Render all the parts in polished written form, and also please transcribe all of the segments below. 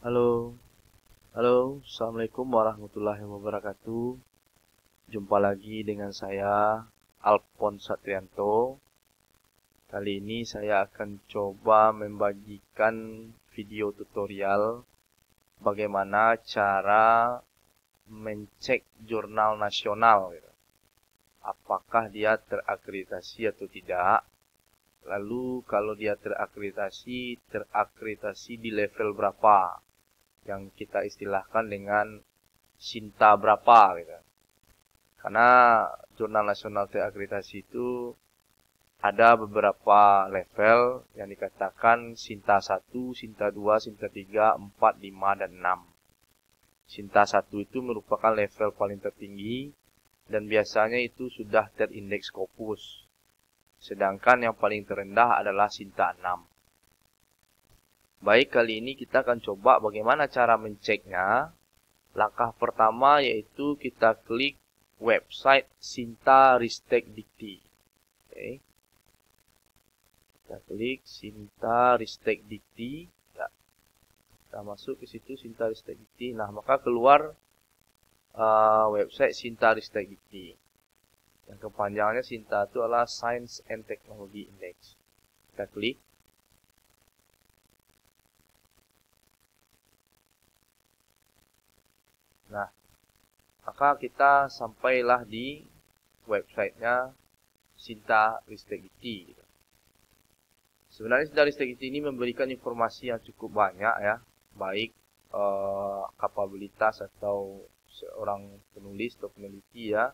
Halo, halo, Assalamualaikum warahmatullahi wabarakatuh. Jumpa lagi dengan saya, Alphonse Satrianto. Kali ini saya akan coba membagikan video tutorial bagaimana cara mencek jurnal nasional. Apakah dia terakreditasi atau tidak. Lalu kalau dia terakreditasi di level berapa, yang kita istilahkan dengan Sinta berapa gitu. Karena jurnal nasional terakreditasi itu ada beberapa level yang dikatakan Sinta 1, Sinta 2, Sinta 3, 4, 5, dan 6. Sinta 1 itu merupakan level paling tertinggi dan biasanya itu sudah terindeks Scopus. Sedangkan yang paling terendah adalah Sinta 6. Baik, kali ini kita akan coba bagaimana cara menceknya. Langkah pertama yaitu kita klik website Sinta Ristek Dikti. Oke. Kita klik Sinta Ristek Dikti. Ya. Kita masuk ke situ Sinta Ristek Dikti. Nah, maka keluar website Sinta Ristek Dikti. Yang kepanjangannya Sinta itu adalah Science and Technology Index. Kita klik. Nah, maka kita sampailah di websitenya Sinta Ristek Dikti. Sebenarnya Sinta Ristek Dikti ini memberikan informasi yang cukup banyak ya, baik kapabilitas atau seorang penulis atau peneliti ya,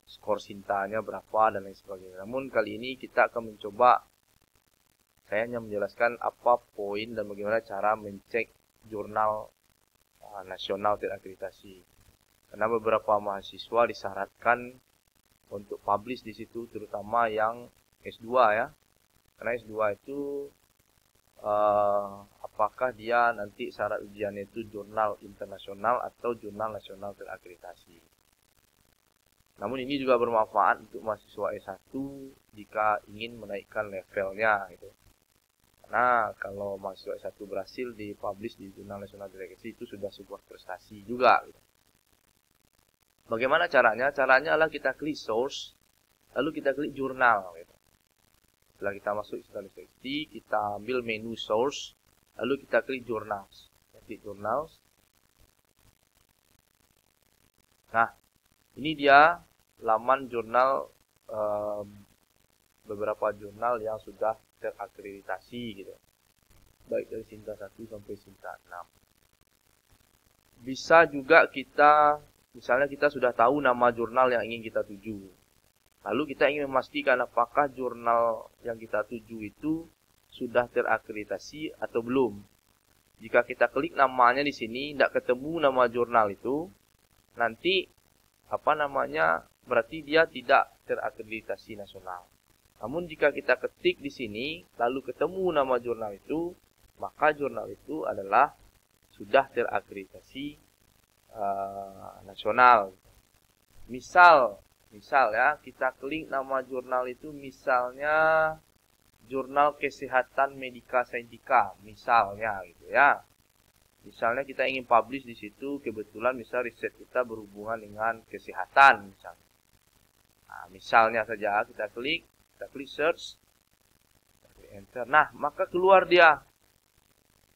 skor Sintanya berapa dan lain sebagainya. Namun kali ini kita akan mencoba, saya hanya menjelaskan apa poin dan bagaimana cara mencek jurnal nasional terakreditasi. Karena beberapa mahasiswa disyaratkan untuk publish di situ, terutama yang S2 ya. Karena S2 itu apakah dia nanti syarat ujiannya itu jurnal internasional atau jurnal nasional terakreditasi. Namun ini juga bermanfaat untuk mahasiswa S1 jika ingin menaikkan levelnya gitu. Karena kalau mahasiswa S1 berhasil dipublish di jurnal nasional terakreditasi itu sudah sebuah prestasi juga gitu. Bagaimana caranya? Caranya adalah kita klik source, lalu kita klik jurnal gitu. Setelah kita masuk ke Sinta Ristek Dikti, kita ambil menu source, lalu kita klik journals. Klik journals. Nah, ini dia laman jurnal, beberapa jurnal yang sudah terakreditasi gitu. Baik dari Sinta 1 sampai Sinta 6. Bisa juga kita, misalnya kita sudah tahu nama jurnal yang ingin kita tuju. Lalu kita ingin memastikan apakah jurnal yang kita tuju itu sudah terakreditasi atau belum. Jika kita klik namanya di sini, tidak ketemu nama jurnal itu, nanti berarti dia tidak terakreditasi nasional. Namun jika kita ketik di sini, lalu ketemu nama jurnal itu, maka jurnal itu adalah sudah terakreditasi nasional. Misal ya, kita klik nama jurnal itu misalnya Jurnal Kesehatan Medika Saintika, misalnya gitu ya. Misalnya kita ingin publish di situ, kebetulan misal riset kita berhubungan dengan kesehatan misalnya. Nah, misalnya saja kita klik search, kita klik enter. Nah, maka keluar dia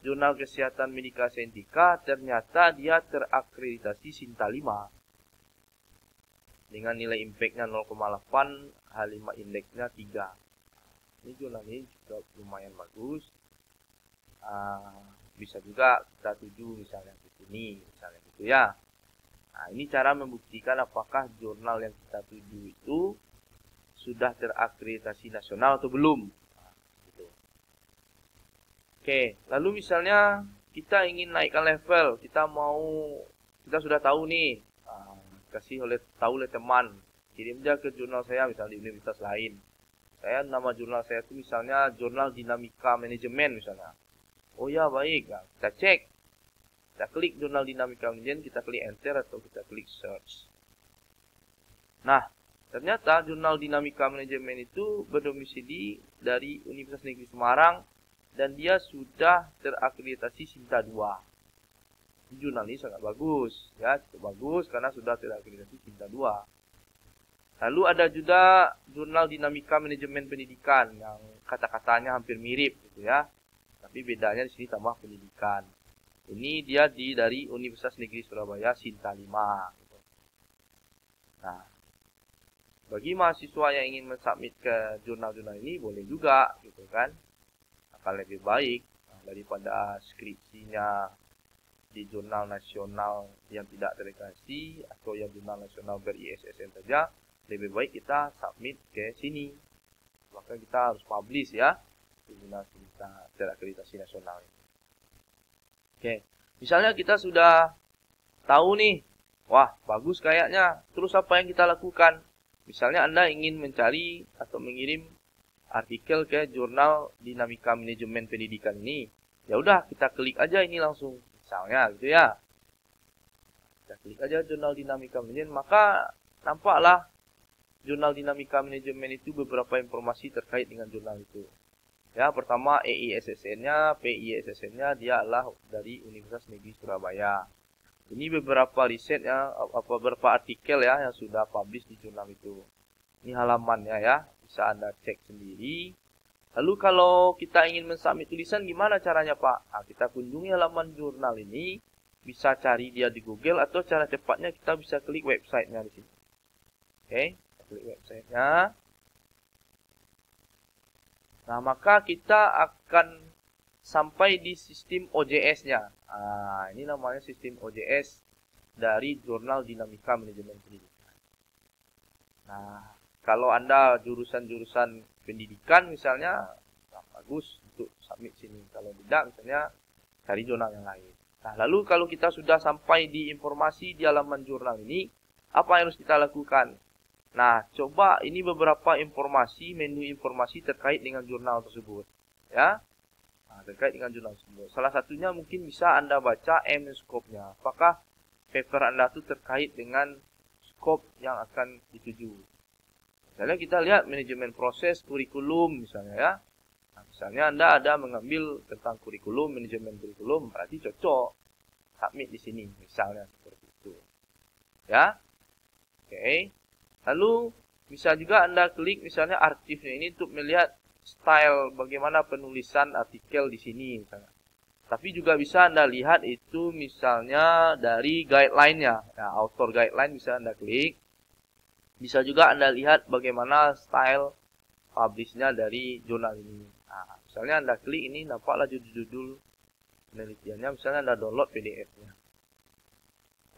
Jurnal Kesehatan Medika Saintika, ternyata dia terakreditasi Sinta 5. Dengan nilai impact-nya 0,8, H5 indeksnya 3. Ini jurnal ini juga lumayan bagus. Bisa juga kita tuju misalnya di sini, misalnya gitu ya. Nah, ini cara membuktikan apakah jurnal yang kita tuju itu sudah terakreditasi nasional atau belum. Nah, gitu. Oke, lalu misalnya kita ingin naikkan level, kita sudah tahu nih, tahu oleh teman, kirim aja ke jurnal saya misalnya di universitas lain. Nama jurnal saya itu misalnya Jurnal Dinamika Manajemen misalnya. Oh ya, baik. Nah, kita cek. Kita klik Jurnal Dinamika Manajemen, kita klik enter atau kita klik search. Nah, ternyata Jurnal Dinamika Manajemen itu berdomisili dari Universitas Negeri Semarang dan dia sudah terakreditasi Sinta 2. Jurnal ini sangat bagus, ya, cukup bagus karena sudah terakreditasi Cinta 2. Lalu ada juga jurnal Dinamika Manajemen Pendidikan yang kata-katanya hampir mirip gitu ya. Tapi bedanya di sini tambah pendidikan. Ini dia dari Universitas Negeri Surabaya Sinta 5 gitu. Nah, bagi mahasiswa yang ingin mensubmit ke jurnal-jurnal ini boleh juga gitu kan. Akan lebih baik daripada skripsinya di jurnal nasional yang tidak terakreditasi atau yang jurnal nasional ber-ISSN saja, lebih baik kita submit ke sini. Maka kita harus publish ya di jurnal kita terakreditasi nasional ini. Oke, misalnya kita sudah tahu nih, wah bagus kayaknya. Terus apa yang kita lakukan? Misalnya Anda ingin mencari atau mengirim artikel ke jurnal Dinamika Manajemen Pendidikan ini. Ya udah kita klik aja ini langsung. Misalnya gitu ya. Kita klik aja jurnal Dinamika Manajemen, maka nampaklah jurnal Dinamika Manajemen itu beberapa informasi terkait dengan jurnal itu. Ya, pertama EISSN-nya, PISSN-nya dia adalah dari Universitas Negeri Surabaya. Ini beberapa riset ya, beberapa artikel ya yang sudah publish di jurnal itu. Ini halamannya ya, bisa Anda cek sendiri. Lalu kalau kita ingin mensubmit tulisan gimana caranya Pak? Nah, kita kunjungi halaman jurnal ini, bisa cari dia di Google atau cara cepatnya kita bisa klik websitenya di sini. Oke, klik websitenya. Nah, maka kita akan sampai di sistem OJS-nya. Nah, ini namanya sistem OJS dari jurnal Dinamika Manajemen Pendidikan. Nah, kalau Anda jurusan-jurusan pendidikan misalnya, nah, bagus untuk submit sini. Kalau tidak misalnya cari jurnal yang lain. Nah, lalu kalau kita sudah sampai di informasi di halaman jurnal ini, apa yang harus kita lakukan? Nah, coba ini beberapa informasi, menu informasi terkait dengan jurnal tersebut. Ya, nah, terkait dengan jurnal tersebut. Salah satunya mungkin bisa Anda baca scope-nya. Apakah paper Anda itu terkait dengan scope yang akan dituju. Misalnya kita lihat manajemen proses kurikulum misalnya ya. Nah, misalnya Anda ada mengambil tentang kurikulum, manajemen kurikulum, berarti cocok submit di sini misalnya seperti itu. Ya. Oke. Lalu bisa juga Anda klik misalnya arsipnya ini untuk melihat style bagaimana penulisan artikel di sini misalnya. Tapi juga bisa Anda lihat itu misalnya dari guideline-nya. Nah, author guideline bisa Anda klik. Bisa juga Anda lihat bagaimana style publish-nya dari jurnal ini. Nah, misalnya Anda klik ini, nampaklah judul-judul penelitiannya. Misalnya Anda download PDF-nya.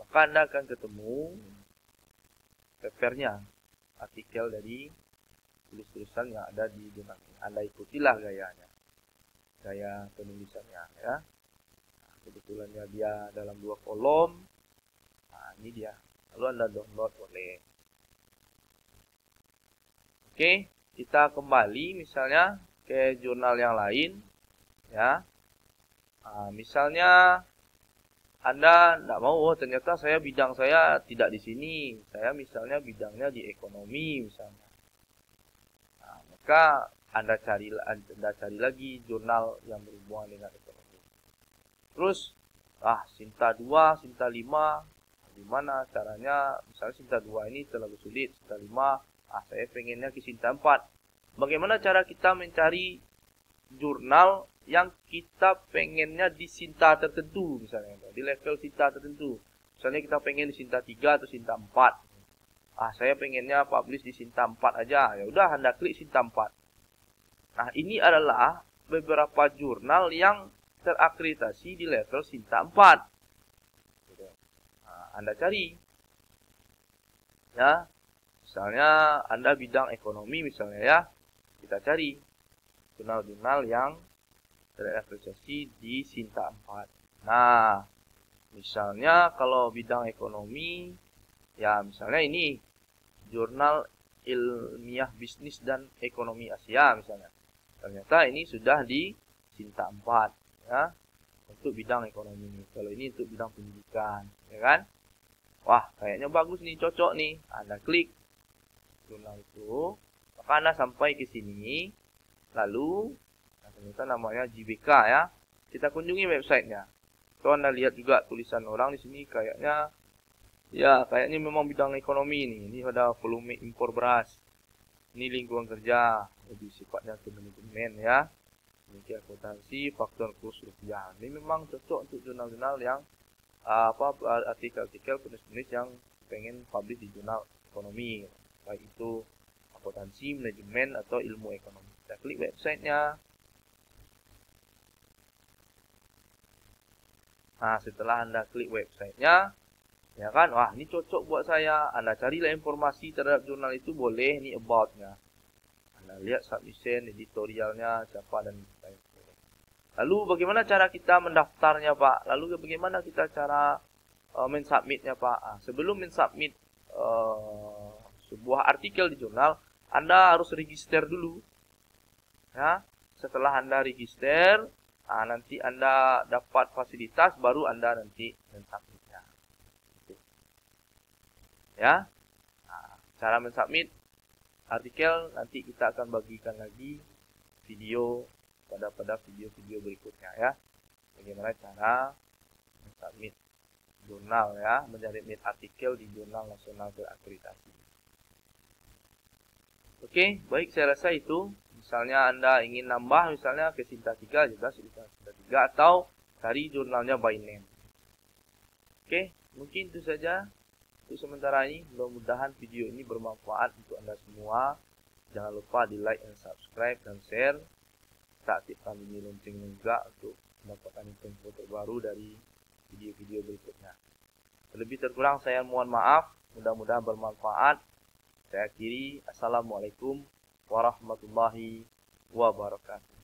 Maka Anda akan ketemu papernya, artikel dari tulis-tulisan yang ada di jurnal ini. Anda ikutilah gayanya, gaya penulisannya ya. Nah, kebetulannya dia dalam 2 kolom. Nah, ini dia. Lalu Anda download boleh. Oke, kita kembali misalnya ke jurnal yang lain ya. Nah, misalnya Anda tidak mau, oh ternyata bidang saya tidak di sini. Saya misalnya bidangnya di ekonomi misalnya. Nah, maka Anda cari lagi jurnal yang berhubungan dengan ekonomi. Terus, Sinta 2, Sinta 5, gimana caranya? Misalnya Sinta 2 ini terlalu sulit, Sinta 5, saya pengennya ke Sinta 4. Bagaimana cara kita mencari jurnal yang kita pengennya di Sinta tertentu misalnya, di level Sinta tertentu. Misalnya kita pengen di Sinta 3 atau Sinta 4. Saya pengennya publish di Sinta 4 aja. Ya udah Anda klik Sinta 4. Nah, ini adalah beberapa jurnal yang terakreditasi di level Sinta 4. Nah, Anda cari. Ya. Misalnya Anda bidang ekonomi misalnya ya. Kita cari jurnal-jurnal yang terakreditasi di Sinta 4. Nah, misalnya kalau bidang ekonomi, ya misalnya ini Jurnal Ilmiah Bisnis dan Ekonomi Asia misalnya. Ternyata ini sudah di Sinta 4 ya, untuk bidang ekonomi. Kalau ini untuk bidang pendidikan, ya kan? Wah, kayaknya bagus nih, cocok nih. Anda klik jurnal itu, maka Anda sampai ke sini. Lalu ternyata namanya JBK ya. Kita kunjungi websitenya. Atau Anda lihat juga tulisan orang di sini kayaknya, ya kayaknya memang bidang ekonomi nih. Ini ada volume impor beras. Ini lingkungan kerja, lebih sifatnya ke manajemen ya. Ini akuntansi, faktor kurs rupiah. Ini memang cocok untuk jurnal-jurnal yang artikel-artikel penulis-penulis yang pengen publish di jurnal ekonomi, baik itu akuntansi, manajemen, atau ilmu ekonomi. Kita klik websitenya. Nah, setelah Anda klik websitenya, ya kan, wah ini cocok buat saya. Anda carilah informasi terhadap jurnal itu, boleh, ini about-nya. Anda lihat submission, editorialnya, siapa, dan lain sebagainya. Lalu bagaimana cara kita mendaftarnya, Pak? Lalu bagaimana kita cara mensubmitnya, Pak? Sebelum mensubmit sebuah artikel di jurnal, Anda harus register dulu. Ya, setelah Anda register, nanti Anda dapat fasilitas, baru Anda nanti mensubmitnya. Ya, cara mensubmit artikel nanti kita akan bagikan lagi video pada video-video berikutnya ya. Bagaimana cara mensubmit jurnal ya, menyubmit artikel di jurnal nasional terakreditasi. Oke, baik, saya rasa itu. Misalnya Anda ingin nambah misalnya ke Sinta 3 juga Sinta 3 atau cari jurnalnya by name. Oke, mungkin itu saja untuk sementara ini. Mudah-mudahan video ini bermanfaat untuk Anda semua. Jangan lupa di like dan subscribe dan share. Kita aktifkan bunyi lonceng juga untuk mendapatkan info terbaru dari video-video berikutnya. Lebih terkurang saya mohon maaf. Mudah-mudahan bermanfaat. Saya akhiri. Assalamualaikum warahmatullahi wabarakatuh.